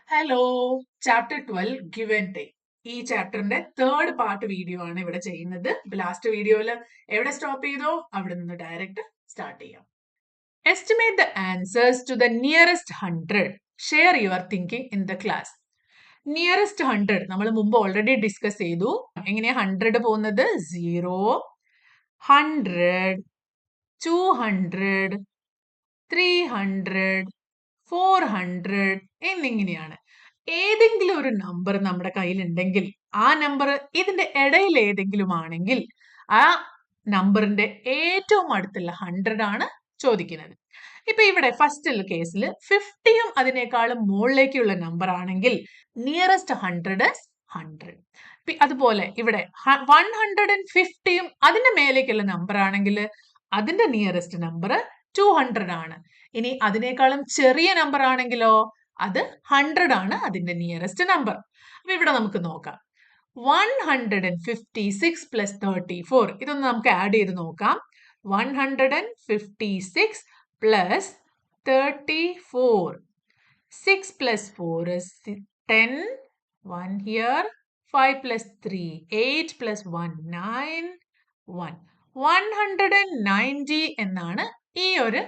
Hello, chapter 12 give and take. ഈ ചാപ്റ്ററിന്റെ third part video ആണ് ഇവിടെ ചെയ്യുന്നത്. ലാസ്റ്റ് വീഡിയോയിൽ എവിടെ സ്റ്റോപ്പ് ചെയ്തോ അവിടെ നിന്ന് ഡയറക്റ്റ് സ്റ്റാർട്ട് ചെയ്യാം. Estimate the answers to the nearest 100. Share your thinking in the class. Nearest 100 നമ്മൾ മുമ്പ് ഓൾറെഡി ഡിസ്കസ് ചെയ്തു. എങ്ങനെയാ 100 പോകുന്നത്? 0, 100, 200, 300, 400 എന്നിങ്ങനെയാണ്. ഏതെങ്കിലും ഒരു നമ്പർ നമ്മുടെ കയ്യിൽ ഉണ്ടെങ്കിൽ ആ നമ്പർ ഇതിന്റെ ഇടയിൽ ഏതെങ്കിലും ആണെങ്കിൽ ആ നമ്പറിന്റെ ഏറ്റവും അടുത്തുള്ള 100 ആണ് ചോദിക്കുന്നത്. ഇപ്പൊ ഇവിടെ ഫസ്റ്റ് കേസിൽ 50യും അതിനേക്കാളും മുകളിലേക്കുള്ള നമ്പർ ആണെങ്കിൽ നിയറസ്റ്റ് 100 100. അതുപോലെ ഇവിടെ 150യും അതിന്റെ മേലേക്കുള്ള നമ്പർ ആണെങ്കിൽ അതിന്റെ നിയറസ്റ്റ് നമ്പർ 200 ആണ്. ഇനി അതിനേക്കാളും ചെറിയ നമ്പർ ആണെങ്കിലോ അത് 100 ആണ് അതിന്റെ നിയറസ്റ്റ് നമ്പർ. അപ്പൊ ഇവിടെ നമുക്ക് നോക്കാം. 156 പ്ലസ് 34 ഇതൊന്ന് നമുക്ക് ആഡ് ചെയ്ത് നോക്കാം. 156 plus 34. 6 plus 4 is 10. 1 here. 5 plus 3, 8 plus 1, 9. 1. 190 എന്നാണ് ഈ ഒരു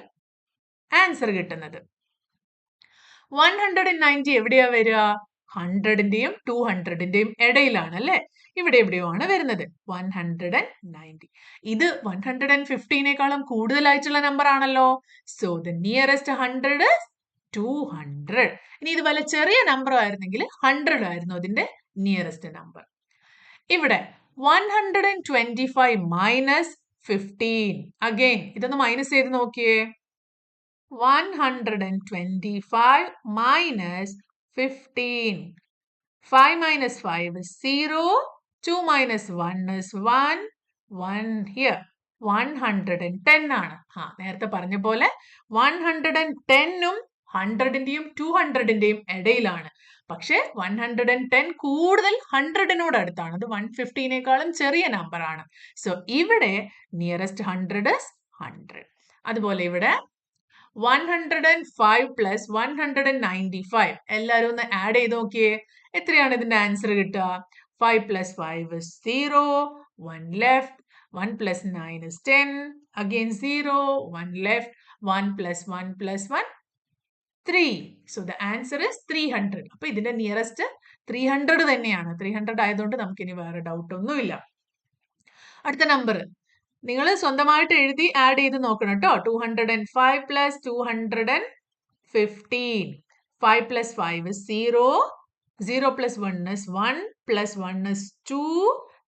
ആൻസർ കിട്ടുന്നത്. 190 എവിടെയാ വരിക? 100ന്റെയും 200ന്റെയും ഇടയിലാണ് അല്ലെ? ഇവിടെ എവിടെയോ ആണ് വരുന്നത്. 190. ഇത് 150നേക്കാളും കൂടുതലായിട്ടുള്ള നമ്പർ ആണല്ലോ. So the nearest 100 is 200. ഇനി ഇത് വല്ല ചെറിയ നമ്പർ ആയിരുന്നെങ്കിൽ 100 ആയിരുന്നു അതിന്റെ നിയറസ്റ്റ് നമ്പർ. ഇവിടെ 125 മൈനസ് 15. അഗെയിൻ ഇതൊന്ന് മൈനസ് ചെയ്ത് നോക്കിയേ. 125 minus 15. 5 minus 5 is 0. 2 minus 1 is 1. 1 here. 110 ആണ്. നേരത്തെ പറഞ്ഞ പോലെ 110ഉം 100ന്റെയും 200ന്റെയും ഇടയിലാണ്. പക്ഷെ 110 കൂടുതൽ 100നോട് അടുത്താണ്. അത് 150നേക്കാളും ചെറിയ നമ്പർ ആണ്. സോ ഇവിടെ നിയറസ്റ്റ് 100 is 100. അതുപോലെ ഇവിടെ 105 പ്ലസ് 195 എല്ലാരും ഒന്ന് ആഡ് ചെയ്ത് നോക്കിയേ. എത്രയാണ് ഇതിന്റെ ആൻസർ കിട്ടുക? 5 plus 5 is 0. 1 left. 1 plus 9 is 10. Again 0. 1 left. 1 plus 1 plus 1 3. So the answer is 300. അപ്പൊ ഇതിന്റെ നിയറസ്റ്റ് 300 തന്നെയാണ്. 300 ആയതുകൊണ്ട് നമുക്ക് ഇനി വേറെ ഡൗട്ട് ഒന്നുമില്ല. അടുത്ത നമ്പർ നിങ്ങൾ സ്വന്തമായിട്ട് എഴുതി ആഡ് ചെയ്ത് നോക്കണം കേട്ടോ. 205 plus 215. 5 plus 5 is 0. 0 plus 1 is 1. Plus 1 is 2.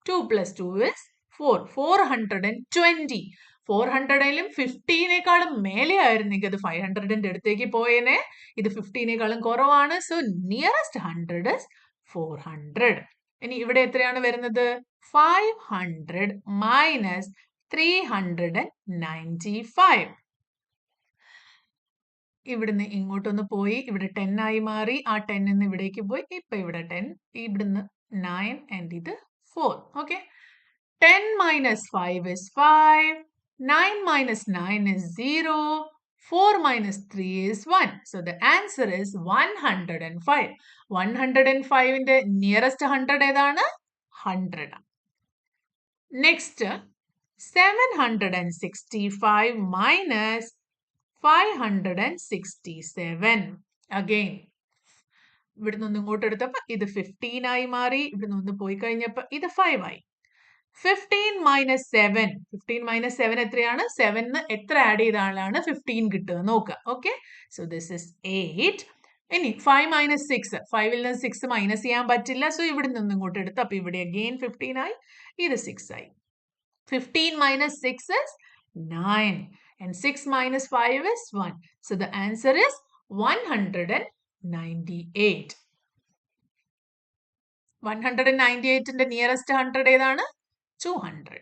2 plus 2 is 4. 420. 400ലും 50നേക്കാളും മേലെ ആയിരുന്നെങ്കിൽ അത് 500ന്റെ അടുത്തേക്ക് പോയേനെ. ഇത് 50നേക്കാളും കുറവാണ്. So nearest 100 is 400. ഇനി ഇവിടെ എത്രയാണ് വരുന്നത്? 500 minus 395. ഇവിടുന്ന് ഇങ്ങോട്ടൊന്ന് പോയി ഇവിടെ 10 ആയി മാറി. ആ 10 നിന്ന് ഇവിടേക്ക് പോയി. ഇപ്പൊ ഇവിടെ 10, ഇവിടുന്ന് 9 ആൻഡ് ഇത് 4. Okay. 10 minus 5 is 5. 9 minus 9 is 0. 4 minus 3 is 1. So the answer is 105. 105ന്റെ nearest 100 ഏതാണ്? 100. Next 765 minus 567. Again ഇവിടുന്ന് ഒന്ന് ഇങ്ങോട്ട് എടുത്തപ്പോ ഇത് 15 ആയി മാറി. ഇവിടുന്ന് ഒന്ന് പോയി കഴിഞ്ഞപ്പോ ഇത് 5 ആയി. 15 minus 7. 15 minus 7 എത്രയാണ്? 7 എത്ര ആഡ് ചെയ്താലാണ് 15 കിട്ടുക നോക്കുക. ഓക്കെ. So this is 8. ഇനി 5 minus 6. 5ൽ നിന്ന് 6 മൈനസ് ചെയ്യാൻ പറ്റില്ല. സോ ഇവിടെ നിന്ന് ഇങ്ങോട്ട് എടുത്ത് അപ്പൊ ഇവിടെ അഗെയിൻ 15 ആയി. ഇത് 6 ആയി. 15 minus 6 is 9. And 6 minus 5 is 1. So the answer is 198. 198ന്റെ nearest 100 ഏതാണ്? 200.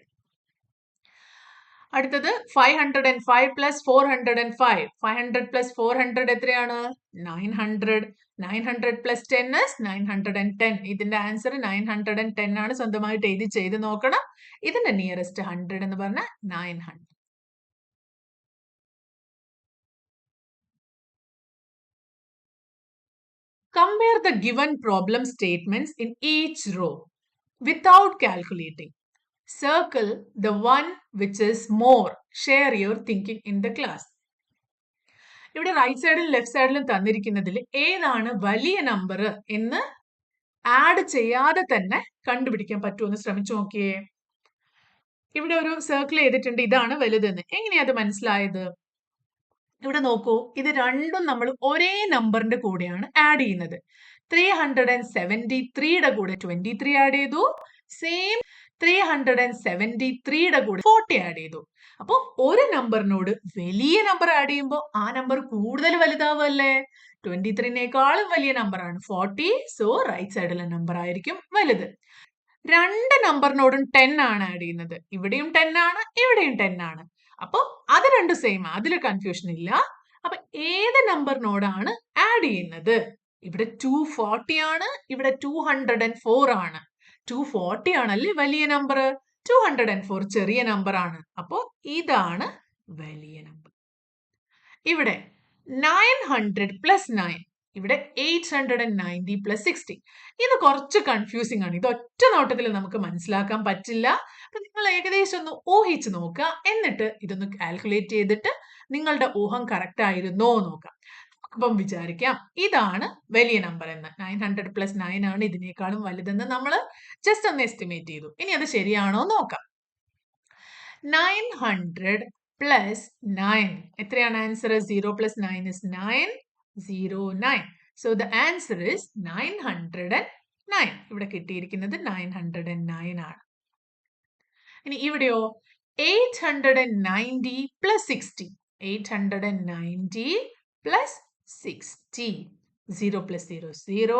അടുത്തത് 505 പ്ലസ് 405. 500 പ്ലസ് 400 എത്രയാണ്? 900. 900 പ്ലസ് 10 is 910. ഇതിന്റെ ആൻസർ 910 ആണ്. സ്വന്തമായിട്ട് എഴുതി ചെയ്ത് നോക്കണം. ഇതിന്റെ നിയറസ്റ്റ് 100 എന്ന് പറഞ്ഞാൽ 900. Compare the given problem statements in each row without calculating. Circle the one which is more. Share your thinking in the class. ഇവിടെ റൈറ്റ് സൈഡിലും ലെഫ്റ്റ് സൈഡിലും തന്നിരിക്കുന്നതിൽ ഏതാണ് വലിയ നമ്പർ എന്ന് ആഡ് ചെയ്യാതെ തന്നെ കണ്ടുപിടിക്കാൻ പറ്റുമെന്ന് ശ്രമിച്ചു നോക്കിയേ. ഇവിടെ ഒരു സർക്കിൾ ചെയ്തിട്ടുണ്ട്, ഇതാണ് വലുതെന്ന്. എങ്ങനെയാ അത് മനസ്സിലായത്? ഇവിടെ നോക്കൂ, ഇത് രണ്ടും നമ്മൾ ഒരേ നമ്പറിന്റെ കൂടെയാണ് ആഡ് ചെയ്യുന്നത്. 373യുടെ കൂടെ 23 ആഡ് ചെയ്തു, സെയിം 373യുടെ കൂടെ 40 ആഡ് ചെയ്തു. അപ്പൊ ഒരു നമ്പറിനോട് വലിയ നമ്പർ ആഡ് ചെയ്യുമ്പോൾ ആ നമ്പർ കൂടുതൽ വലുതാവല്ലേ? 23നേക്കാളും വലിയ നമ്പറാണ് 40. സോ റൈറ്റ് സൈഡിലെ നമ്പർ ആയിരിക്കും വലുത്. രണ്ട് നമ്പറിനോടും 10 ആണ് ആഡ് ചെയ്യുന്നത്. ഇവിടെയും 10 ആണ്, ഇവിടെയും 10 ആണ്. അപ്പൊ അത് രണ്ടും സെയിം, അതിൽ കൺഫ്യൂഷൻ ഇല്ല. അപ്പൊ ഏത് നമ്പറിനോടാണ് ആഡ് ചെയ്യുന്നത്? ഇവിടെ 240 ആണ്, ഇവിടെ 204 ആണ്. 240 ആണല്ലേ വലിയ നമ്പർ, 204 ചെറിയ നമ്പർ ആണ്. അപ്പോ ഇതാണ് വലിയ നമ്പർ. ഇവിടെ 900 പ്ലസ് 9, ഇവിടെ 890 പ്ലസ് 60. ഇത് കുറച്ച് കൺഫ്യൂസിംഗ് ആണ്. ഇത് ഒറ്റ നോട്ടത്തിൽ നമുക്ക് മനസ്സിലാക്കാൻ പറ്റില്ല. അപ്പൊ നിങ്ങൾ ഏകദേശം ഒന്ന് ഊഹിച്ച് നോക്കുക, എന്നിട്ട് ഇതൊന്ന് കാൽക്കുലേറ്റ് ചെയ്തിട്ട് നിങ്ങളുടെ ഊഹം കറക്റ്റ് ആയിരുന്നോ നോക്കാം. അപ്പം വിചാരിക്കാം ഇതാണ് വലിയ നമ്പർ എന്ന്. 900 പ്ലസ് 9 ആണ് ഇതിനേക്കാളും വലുതെന്ന് നമ്മൾ ജസ്റ്റ് ഒന്ന് എസ്റ്റിമേറ്റ് ചെയ്തു. ഇനി അത് ശരിയാണോ നോക്കാം. 900 പ്ലസ് 9 എത്രയാണ് answer? 0 plus 9 is 9, 0, 9. So the answer is 909. ഇവിടെ കിട്ടിയിരിക്കുന്നത് 909 ആണ്. ഇനി ഇവിടെയോ 890 plus 60, 890 plus 60, 0 plus 0, 0,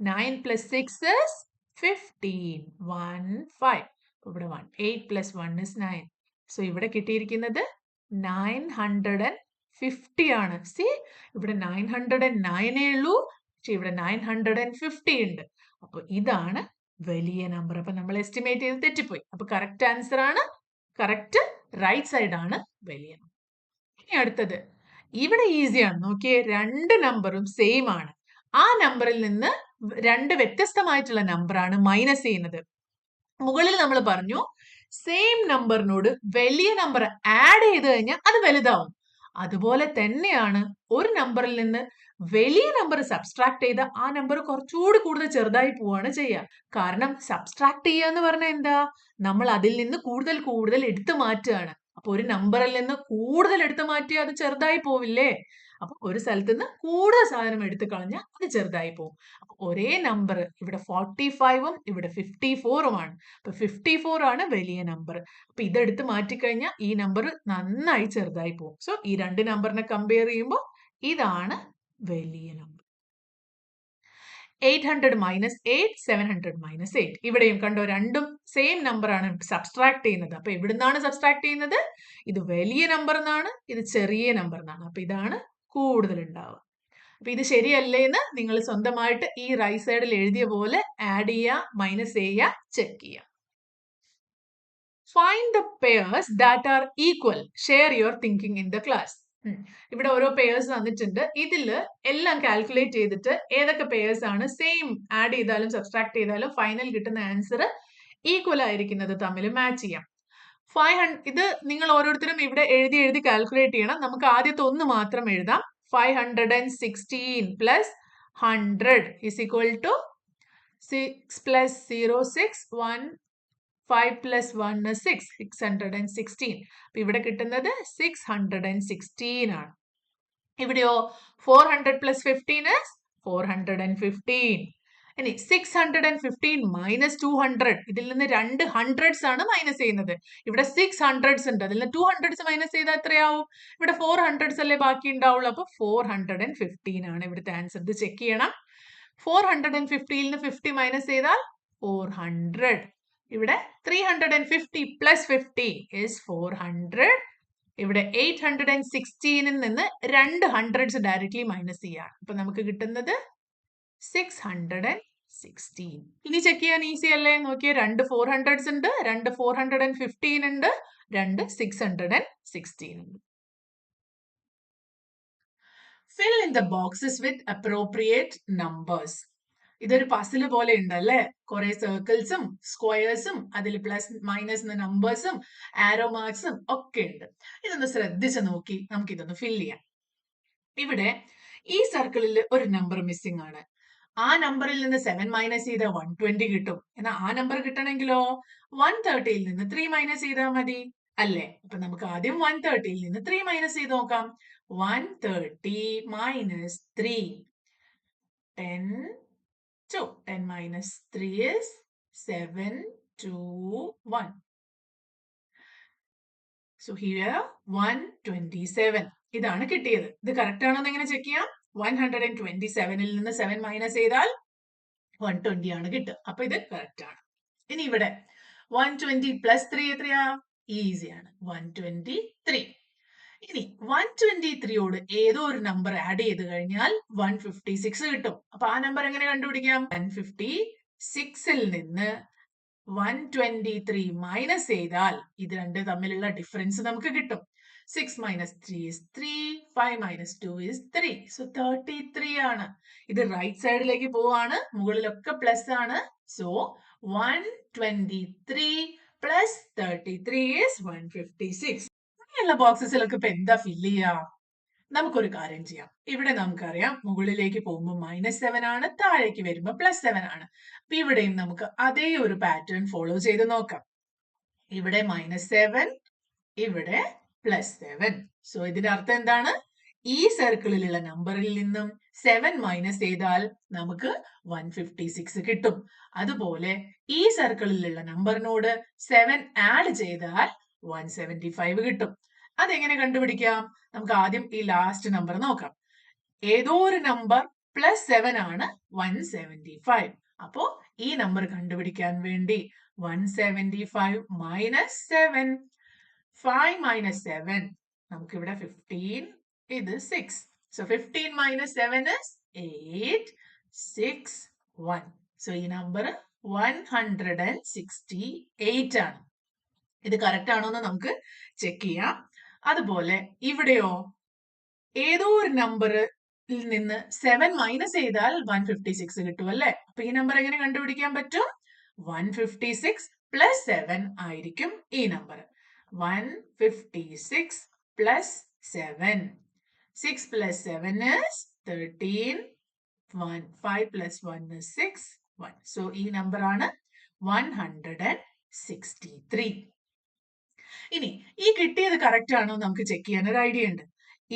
9 plus 6 is 15, 1, 5. ഇവിടെ 1, 8 പ്ലസ് 1 is 9. സോ ഇവിടെ കിട്ടിയിരിക്കുന്നത് 950 ആണ്. സി, ഇവിടെ 909 ഉള്ളൂ, പക്ഷെ ഇവിടെ 950 ഉണ്ട്. അപ്പൊ ഇതാണ് വലിയ നമ്പർ. അപ്പൊ നമ്മൾ എസ്റ്റിമേറ്റ് ചെയ്ത് തെറ്റിപ്പോയി. അപ്പൊ കറക്റ്റ് ആൻസർ ആണ്, കറക്റ്റ് റൈറ്റ് സൈഡ് ആണ് വലിയ നമ്പർ. ഇനി അടുത്തത് ഇവിടെ ഈസിയാണ്. നോക്കിയേ, രണ്ട് നമ്പറും സെയിം ആണ്. ആ നമ്പറിൽ നിന്ന് രണ്ട് വ്യത്യസ്തമായിട്ടുള്ള നമ്പറാണ് മൈനസ് ചെയ്യുന്നത്. മുകളിൽ നമ്മൾ പറഞ്ഞു സെയിം നമ്പറിനോട് വലിയ നമ്പർ ആഡ് ചെയ്ത് കഴിഞ്ഞാൽ അത് വലുതാവും. അതുപോലെ തന്നെയാണ് ഒരു നമ്പറിൽ നിന്ന് വലിയ നമ്പർ സബ്സ്ട്രാക്ട് ചെയ്ത ആ നമ്പർ കുറച്ചുകൂടി കൂടുതൽ ചെറുതായി പോവാണ് ചെയ്യുക. കാരണം സബ്സ്ട്രാക്ട് ചെയ്യുക എന്ന് പറഞ്ഞാൽ എന്താ? നമ്മൾ അതിൽ നിന്ന് കൂടുതൽ കൂടുതൽ എടുത്തു മാറ്റുകയാണ്. അപ്പൊ ഒരു നമ്പറിൽ നിന്ന് കൂടുതൽ എടുത്തു മാറ്റിയാൽ അത് ചെറുതായി പോവില്ലേ? അപ്പൊ ഒരു സ്ഥലത്ത് നിന്ന് കൂടുതൽ സാധനം എടുത്തു കളഞ്ഞാൽ അത് ചെറുതായി പോകും. അപ്പൊ ഒരേ നമ്പർ ഇവിടെ 45ഉം ഇവിടെ 54ഉമാണ്. അപ്പൊ 54 ആണ് വലിയ നമ്പർ. അപ്പൊ ഇതെടുത്ത് മാറ്റിക്കഴിഞ്ഞാൽ ഈ നമ്പർ നന്നായി ചെറുതായി പോകും. സോ ഈ രണ്ട് നമ്പറിനെ കമ്പയർ ചെയ്യുമ്പോൾ ഇതാണ് വലിയ നമ്പർ. 800 minus 8, 700 minus 8. ഇവിടെയും കണ്ടോ, രണ്ടും സെയിം നമ്പർ ആണ് സബ്സ്ട്രാക്ട് ചെയ്യുന്നത്. അപ്പൊ എവിടുന്നാണ് സബ്സ്ട്രാക്ട് ചെയ്യുന്നത്? ഇത് വലിയ നമ്പർ എന്നാണ്, ഇത് ചെറിയ നമ്പർ എന്നാണ്. അപ്പൊ ഇതാണ് കൂടുതൽ ഉണ്ടാവുക. അപ്പൊ ഇത് ശരിയല്ലേ എന്ന് നിങ്ങൾ സ്വന്തമായിട്ട് ഈ റൈറ്റ് സൈഡിൽ എഴുതിയ പോലെ ആഡ് ചെയ്യുക, മൈനസ് ചെയ്യുക, ചെക്ക് ചെയ്യുക. Find the pairs that are equal. Share your thinking in the class. ഇവിടെ ഓരോ പേയേഴ്സ് തന്നിട്ടുണ്ട്. ഇതില് എല്ലാം കാൽക്കുലേറ്റ് ചെയ്തിട്ട് ഏതൊക്കെ പേയേഴ്സ് ആണ് സെയിം ആഡ് ചെയ്താലും സബ്സ്ട്രാക്ട് ചെയ്താലും ഫൈനൽ കിട്ടുന്ന ആൻസർ ഈക്വൽ ആയിരിക്കുന്നത് തമ്മിൽ മാച്ച് ചെയ്യാം. 500 ഇത് നിങ്ങൾ ഓരോരുത്തരും ഇവിടെ എഴുതി എഴുതി കാൽക്കുലേറ്റ് ചെയ്യണം. നമുക്ക് ആദ്യത്തെ ഒന്ന് മാത്രം എഴുതാം. 516 plus 100 is equal to 6 plus 0, 6, 1, 5 plus 1 is 6, 616. അപ്പൊ ഇവിടെ കിട്ടുന്നത് 616 ആണ്. ഇവിടെയോ 400 plus 15 is 415. ഇനി 615 മൈനസ് 200, ഇതിൽ നിന്ന് രണ്ട് ഹൺഡ്രഡ്സ് ആണ് മൈനസ് ചെയ്യുന്നത്. ഇവിടെ 6 ഹൺഡ്രഡ്സ് ഉണ്ട്, അതിൽ നിന്ന് 2 ഹൺഡ്രഡ്സ് മൈനസ് ചെയ്താൽ എത്രയാവും? ഇവിടെ 4 ഹൺഡ്രഡ്സ് അല്ലേ ബാക്കി ഉണ്ടാവുള്ളൂ. അപ്പൊ 415 ആണ് ഇവിടുത്തെ ആൻസർ. ഇത് ചെക്ക് ചെയ്യണം. 415 നിന്ന് 50 മൈനസ് ചെയ്താൽ 400. ഇവിടെ 350 പ്ലസ് 50 is 400. ഇവിടെ 816 നിന്ന് രണ്ട് ഹൺഡ്രഡ്സ് ഡയറക്ട്ലി മൈനസ് ചെയ്യാണ്. അപ്പൊ നമുക്ക് കിട്ടുന്നത് 616. ഇനി ചെക്ക് ചെയ്യാൻ ഈസി അല്ലേ? നോക്കിയേ, രണ്ട് 400s ഉണ്ട്, രണ്ട് 415 ഉണ്ട്, രണ്ട് 616 ഉണ്ട്. Fill in the boxes with appropriate numbers. ഇതൊരു പസില് പോലെ ഉണ്ട് അല്ലെ, കുറെ സർക്കിൾസും സ്ക്വയേഴ്സും അതിൽ പ്ലസ് മൈനസ് നമ്പേഴ്സും ആരോ മാർക്സും ഒക്കെ ഉണ്ട്. ഇതൊന്ന് ശ്രദ്ധിച്ച് നോക്കി നമുക്ക് ഇതൊന്ന് ഫിൽ ചെയ്യാം. ഇവിടെ ഈ സർക്കിളിൽ ഒരു നമ്പർ മിസ്സിംഗ് ആണ്. ആ നമ്പറിൽ നിന്ന് 7 മൈനസ് ചെയ്താൽ 120 കിട്ടും. എന്നാൽ ആ നമ്പർ കിട്ടണമെങ്കിലോ 130യിൽ നിന്ന് 3 മൈനസ് ചെയ്താൽ മതി അല്ലേ? അപ്പൊ നമുക്ക് ആദ്യം 130യിൽ നിന്ന് 3 മൈനസ് ചെയ്ത് നോക്കാം. 130 minus 3, 10, 2. 10 minus 3 is 7, 2, 1. So here 127. ഇതാണ് കിട്ടിയത്. ഇത് കറക്റ്റ് ആണോ എന്ന് എങ്ങനെ ചെക്ക് ചെയ്യാം? 127ൽ നിന്ന് 7 മൈനസ് ചെയ്താൽ 120 ആണ് കിട്ടുക. അപ്പൊ ഇത് കറക്റ്റ് ആണ്. ഇനി ഇവിടെ 120 പ്ലസ് 3 എത്രയാ? ഈസിയാണ്, 123. ഇനി 123യോട് ഏതോ ഒരു നമ്പർ ആഡ് ചെയ്ത് കഴിഞ്ഞാൽ 156 കിട്ടും. അപ്പൊ ആ നമ്പർ എങ്ങനെ കണ്ടുപിടിക്കാം? 156ൽ നിന്ന് 123 മൈനസ് ചെയ്താൽ ഇത് രണ്ട് തമ്മിലുള്ള ഡിഫറൻസ് നമുക്ക് കിട്ടും. 6 minus 3 is 3, 5 minus 2 is 3. So 33 ആണ്. ഇത് റൈറ്റ് സൈഡിലേക്ക് പോവാണ്, മുകളിലൊക്കെ പ്ലസ് ആണ്. So 123 plus 33 is 156. ഇങ്ങനെയുള്ള ബോക്സസിലൊക്കെ ഇപ്പൊ എന്താ ഫില്ല് ചെയ്യാ? നമുക്കൊരു കാര്യം ചെയ്യാം. ഇവിടെ നമുക്കറിയാം മുകളിലേക്ക് പോകുമ്പോൾ -7 ആണ്, താഴേക്ക് വരുമ്പോൾ +7 ആണ്. അപ്പൊ ഇവിടെയും നമുക്ക് അതേ ഒരു പാറ്റേൺ ഫോളോ ചെയ്ത് നോക്കാം. ഇവിടെ -7, ഇവിടെ +7. സോ ഇതിന്റെ അർത്ഥം എന്താണ്? ഈ സർക്കിളിലുള്ള നമ്പറിൽ നിന്നും 7 മൈനസ് ചെയ്താൽ നമുക്ക് 156 കിട്ടും. അതുപോലെ ഈ സർക്കിളിലുള്ള നമ്പറിനോട് 7 ആഡ് ചെയ്താൽ 175 കിട്ടും. അതെങ്ങനെ കണ്ടുപിടിക്കാം? നമുക്ക് ആദ്യം ഈ ലാസ്റ്റ് നമ്പർ നോക്കാം. ഏതോ ഒരു നമ്പർ +7 ആണ് 175. അപ്പോ ഈ നമ്പർ കണ്ടുപിടിക്കാൻ വേണ്ടി 175 മൈനസ് 7, 5 minus 7, നമുക്ക് ഇവിടെ 15, ഇത് 6. So 15 minus 7 is 8, 6, 1. So ഈ നമ്പർ 168 ആണ്. ഇത് കറക്റ്റ് ആണോ എന്ന് നമുക്ക് ചെക്ക് ചെയ്യാം. അതുപോലെ ഇവിടെയോ ഏതോ ഒരു നമ്പറിൽ നിന്ന് 7 മൈനസ് ചെയ്താൽ 156 കിട്ടും അല്ലെ? അപ്പൊ ഈ നമ്പർ എങ്ങനെ കണ്ടുപിടിക്കാൻ പറ്റും? 156 പ്ലസ് 7 ആയിരിക്കും ഈ number. 156 plus 7. 6 plus 7 is 13. 5 plus 1 is 6. 1. So, ഈ നമ്പർ ആണ് 163. ഇനി ഈ കിട്ടിയത് കറക്റ്റ് ആണോ നമുക്ക് ചെക്ക് ചെയ്യാൻ ഒരു ഐഡിയ ഉണ്ട്.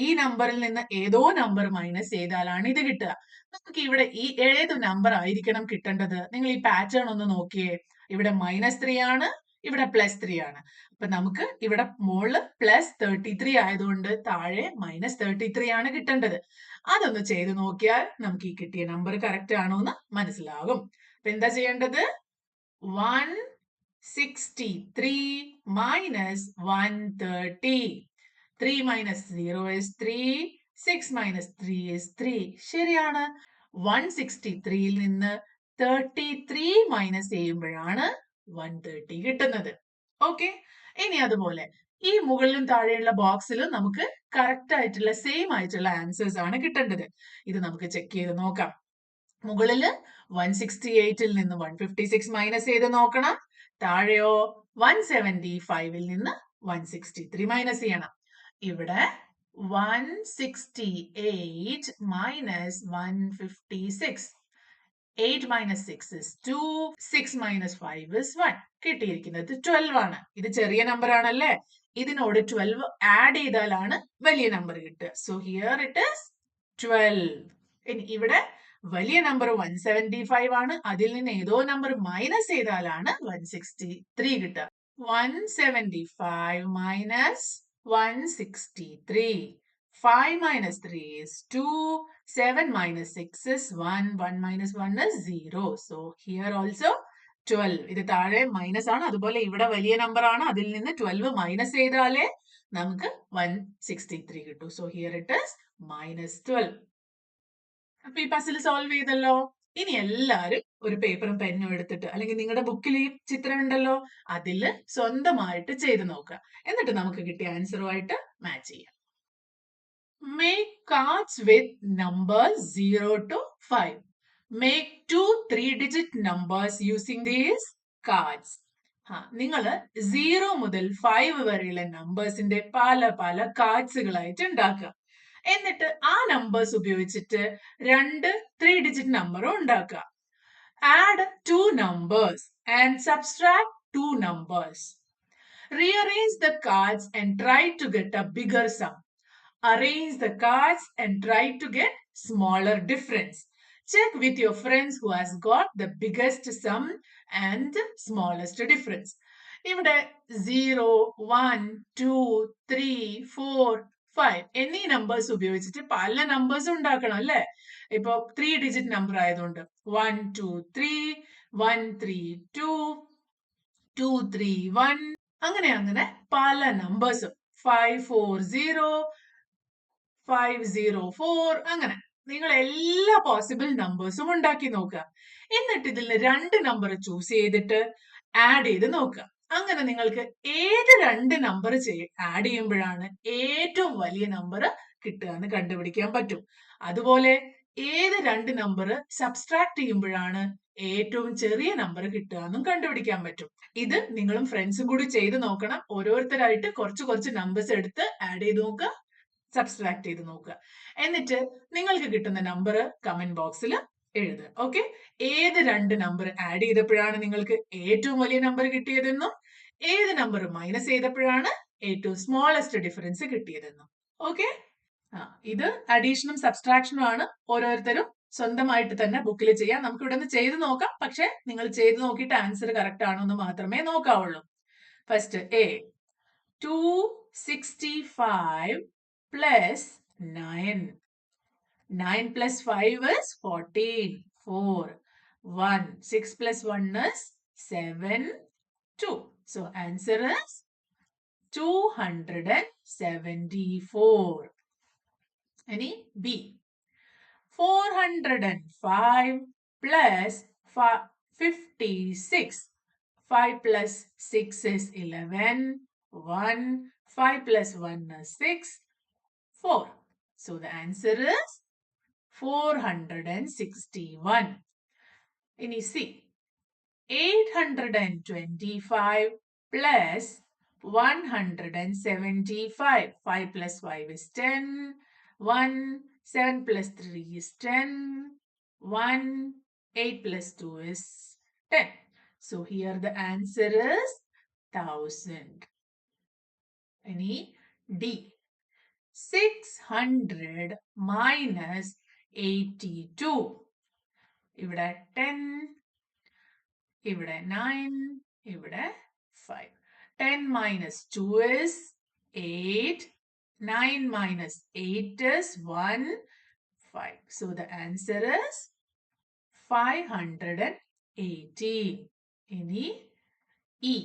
ഈ നമ്പറിൽ നിന്ന് ഏതോ നമ്പർ മൈനസ് ചെയ്താലാണ് ഇത് കിട്ടുക. നമുക്ക് ഇവിടെ ഈ ഏത് നമ്പർ ആയിരിക്കണം കിട്ടേണ്ടത്? നിങ്ങൾ ഈ പാറ്റേൺ ഒന്ന് നോക്കിയേ. ഇവിടെ -3 ആണ്, ഇവിടെ +3 ആണ്. അപ്പൊ നമുക്ക് ഇവിടെ മുകളിൽ +33 ആയതുകൊണ്ട് താഴെ -33 ആണ് കിട്ടേണ്ടത്. അതൊന്ന് ചെയ്ത് നോക്കിയാൽ നമുക്ക് ഈ കിട്ടിയ നമ്പർ കറക്റ്റ് ആണോ എന്ന് മനസ്സിലാകും. അപ്പൊ എന്താ ചെയ്യേണ്ടത്? 163 minus 130. 3 minus 0 is 3. 6 minus 3 is 3. ശരിയാണ്. 163ൽ നിന്ന് 33 മൈനസ് ചെയ്യുമ്പോഴാണ് 130 കിട്ടുന്നത്. ഓക്കെ, ഇനി അതുപോലെ ഈ മുകളിലും താഴെയുള്ള ബോക്സിലും നമുക്ക് കറക്റ്റ് ആയിട്ടുള്ള സെയിം ആയിട്ടുള്ള ആൻസേഴ്സ് ആണ് കിട്ടേണ്ടത്. ഇത് നമുക്ക് ചെക്ക് ചെയ്ത് നോക്കാം. മുകളില് 168ൽ നിന്ന് 156 മൈനസ് ചെയ്ത് നോക്കണം. താഴെയോ 175ൽ നിന്ന് 163 മൈനസ് ചെയ്യണം. ഇവിടെ 168 minus 156. 8 minus 6 is 2. 6 minus 5 is 1. കിട്ടിയിരിക്കുന്നത് 12 ആണ്. ഇത് ചെറിയ നമ്പർ ആണല്ലേ? ഇതിനോട് 12 ആഡ് ചെയ്താലാണ് വലിയ നമ്പർ കിട്ടുക. So here it is 12. ഇനി ഇവിടെ വലിയ നമ്പർ 175 ആണ്. അതിൽ നിന്ന് ഏതോ നമ്പർ മൈനസ് ചെയ്താലാണ് 163 കിട്ടുക. 175 minus 163. 5 minus 3 is 2. 7 minus 6 is 1. 1 minus 1 is 0. So here also 12. ഇത് താഴെ മൈനസ് ആണ്, അതുപോലെ ഇവിടെ വലിയ നമ്പർ ആണ്. അതിൽ നിന്ന് 12 മൈനസ് ചെയ്താലേ നമുക്ക് 163 കിട്ടൂ. So here it is -12. അപ്പൊ ഈ പസിൽ സോൾവ് ചെയ്തല്ലോ. ഇനി എല്ലാരും ഒരു പേപ്പറും പെന്നും എടുത്തിട്ട്, അല്ലെങ്കിൽ നിങ്ങളുടെ ബുക്കിൽ ഈ ചിത്രം ഉണ്ടല്ലോ, അതിൽ സ്വന്തമായിട്ട് ചെയ്ത് നോക്കുക. എന്നിട്ട് നമുക്ക് കിട്ടിയ ആൻസറുമായിട്ട് മാച്ച് ചെയ്യാം. Make cards with numbers 0 to 5. Make 2 3-digit numbers using these cards. നിങ്ങൾ 0 മുതൽ 5 വരെയുള്ള നമ്പേഴ്സിന്റെ പല പല കാർഡ്സുകളായിട്ട് ഉണ്ടാക്കുക. എന്നിട്ട് ആ നമ്പേഴ്സ് ഉപയോഗിച്ചിട്ട് 2 3-digit നമ്പറും ഉണ്ടാക്കുക. Add 2 numbers and subtract 2 numbers. Rearrange the cards and try to get a bigger sum. Arrange the cards and try to get smaller difference. Check with your friends who has got the biggest sum and smallest difference. ഇവിടെ 0, 1, 2, 3, 4, 5 എന്നീ numbers ഉപയോഗിച്ചിട്ട് പല numbers ഉണ്ടാക്കണം അല്ലേ? ഇപ്പൊ 3-digit number ആയതുകൊണ്ട് 1 2 3 1 3 2 2 3 1 അങ്ങനെ അങ്ങനെ പല നമ്പേഴ്സും 5 4 0 504 അങ്ങനെ നിങ്ങൾ എല്ലാ പോസിബിൾ നമ്പേഴ്സും ഉണ്ടാക്കി നോക്കുക. എന്നിട്ട് ഇതിൽ 2 നമ്പർ ചൂസ് ചെയ്തിട്ട് ആഡ് ചെയ്ത് നോക്കുക. അങ്ങനെ നിങ്ങൾക്ക് ഏത് 2 നമ്പർ ആഡ് ചെയ്യുമ്പോഴാണ് ഏറ്റവും വലിയ നമ്പർ കിട്ടുക എന്ന് കണ്ടുപിടിക്കാൻ പറ്റും. അതുപോലെ ഏത് 2 നമ്പർ സബ്സ്ട്രാക്ട് ചെയ്യുമ്പോഴാണ് ഏറ്റവും ചെറിയ നമ്പർ കിട്ടുക എന്നും കണ്ടുപിടിക്കാൻ പറ്റും. ഇത് നിങ്ങളും ഫ്രണ്ട്സും കൂടി ചെയ്ത് നോക്കണം. ഓരോരുത്തരായിട്ട് കുറച്ച് കുറച്ച് നമ്പേഴ്സ് എടുത്ത് ആഡ് ചെയ്ത് നോക്കുക, സബ്സ്ട്രാക്ട് ചെയ്ത് നോക്കുക. എന്നിട്ട് നിങ്ങൾക്ക് കിട്ടുന്ന നമ്പർ കമന്റ് ബോക്സിൽ എഴുതുക. ഓക്കെ, ഏത് 2 നമ്പർ ആഡ് ചെയ്തപ്പോഴാണ് നിങ്ങൾക്ക് ഏറ്റവും വലിയ നമ്പർ കിട്ടിയതെന്നും ഏത് നമ്പർ മൈനസ് ചെയ്തപ്പോഴാണ് ഏറ്റവും സ്മോളസ്റ്റ് ഡിഫറൻസ് കിട്ടിയതെന്നും. ഓക്കെ, ഇത് അഡീഷനും സബ്സ്ട്രാക്ഷനും ആണ്. ഓരോരുത്തരും സ്വന്തമായിട്ട് തന്നെ ബുക്കിൽ ചെയ്യാം. നമുക്ക് ഇവിടെ നിന്ന് ചെയ്ത് നോക്കാം. പക്ഷെ നിങ്ങൾ ചെയ്ത് നോക്കിയിട്ട് ആൻസർ കറക്റ്റ് ആണോ എന്ന് മാത്രമേ നോക്കാവുള്ളൂ. First A 265 plus 9. 9 plus 5 is 14. 4. 1. 6 plus 1 is 7. 2. So answer is 274. Any B. 405 plus 56. 5 plus 6 is 11. 1. 5 plus 1 is 6. 4. So the answer is 461. In C, 825 plus 175. 5 plus 5 is 10. 1. 7 plus 3 is 10. 1. 8 plus 2 is 10. So here the answer is 1000. Any D. 600 minus 82. ഇവിടെ 10, ഇവിടെ 9, ഇവിടെ 5. 10 minus 2 is 8. 9 minus 8 is 1. 5. So the answer is 518. Any E.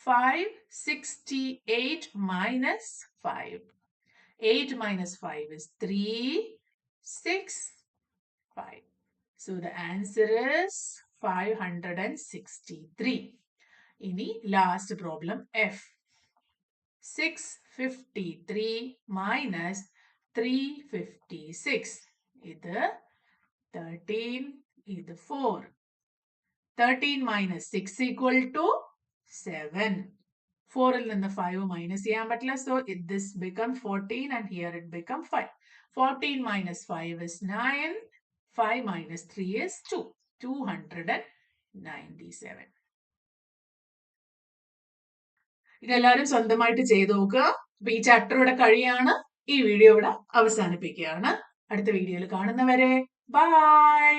568 minus 5. 8 minus 5 is 3. 6. 5. So the answer is 563. Ini last problem F. 653 minus 356. Either 13, either 4. 13 minus 6 equal to 7. 4 il ninnu 5 minus cheyan pattilla. So this become 14 and here it become 5. 14 minus 5 is 9. 5 minus 3 is 2. 297. ഇതെല്ലാവരും സ്വന്തമായിട്ട് ചെയ്ത് നോക്കുക. അപ്പൊ ഈ chapter ഇവിടെ കഴിയാണ്. ഈ video ഇവിടെ അവസാനിപ്പിക്കുകയാണ്. അടുത്ത വീഡിയോയിൽ കാണുന്നവരെ ബൈ.